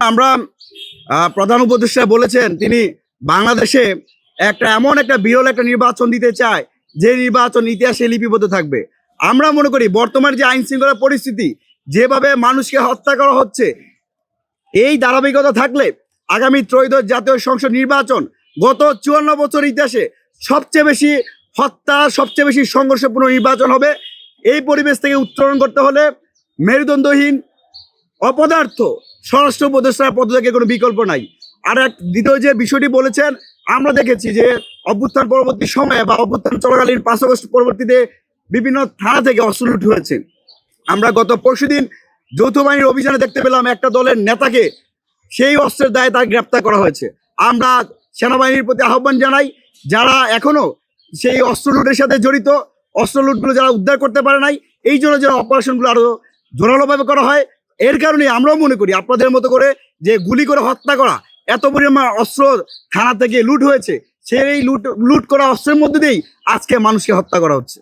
আমরা প্রধান উপদেষ্টা বলেছেন তিনি বাংলাদেশে এমন একটা বিরল একটা নির্বাচন দিতে চায় যে নির্বাচন ইতিহাসে লিপিবদ্ধ থাকবে। আমরা মনে করি বর্তমান যে আইন শৃঙ্খলা পরিস্থিতি, যেভাবে মানুষকে হত্যা করা হচ্ছে, এই ধারাবাহিকতা থাকলে আগামী ত্রয়োদশ জাতীয় সংসদ নির্বাচন গত 54 বছর ইতিহাসে সবচেয়ে বেশি হত্যা, সবচেয়ে বেশি সংঘর্ষপূর্ণ নির্বাচন হবে। এই পরিবেশ থেকে উত্তরণ করতে হলে মেরুদণ্ডহীন অপদার্থ স্বরাষ্ট্র উপদেষ্টার পদত্যাগের কোনো বিকল্প নাই। আর দ্বিতীয় যে বিষয়টি বলেছেন, আমরা দেখেছি যে অভ্যুত্থান পরবর্তী সময়ে বা অভ্যুত্থান চলাকালীন 5 আগস্ট পরবর্তীতে বিভিন্ন থানা থেকে অস্ত্র লুট হয়েছে। আমরা গত পরশুদিন যৌথ বাহিনীর অভিযানে দেখতে পেলাম একটা দলের নেতাকে সেই অস্ত্রের দায়ে তাকে গ্রেপ্তার করা হয়েছে। আমরা সেনাবাহিনীর প্রতি আহ্বান জানাই, যারা এখনো সেই অস্ত্র লুটের সাথে জড়িত, অস্ত্র লুটগুলো যারা উদ্ধার করতে পারে নাই, এই জন্য যেন অপারেশনগুলো আরো জোরালোভাবে করা হয়। এর কারণে আমরাও মনে করি আপনাদের মতো করে যে গুলি করে হত্যা করা, এত পরিমাণ অস্ত্র থানা থেকে লুট হয়েছে, সেই লুট করা অস্ত্রের মধ্যে দিয়েই আজকে মানুষকে হত্যা করা হচ্ছে।